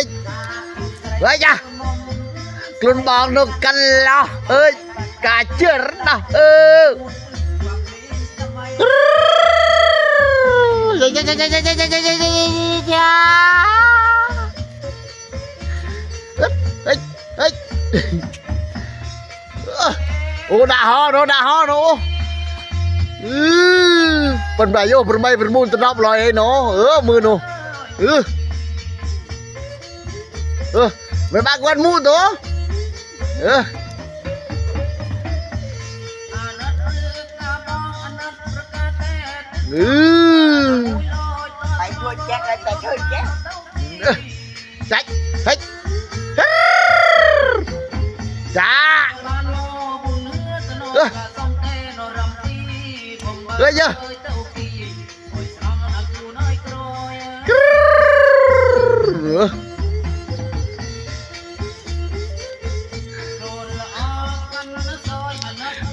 ยเฮ้ยจ้ะกลุ่นบองนกกันล้อเอ้ยกาเจือร์นะโอ้ด่าฮอโนด่าฮอโนเป็นใบโย่เป็นใบเป็นมูลตะนอบลอยไอ้หนอมือโนไม่บากวันมูตัวไปด้วยแจ็คเลยแต่ช่วยแจ็ค chạy hết dạ ơi chưa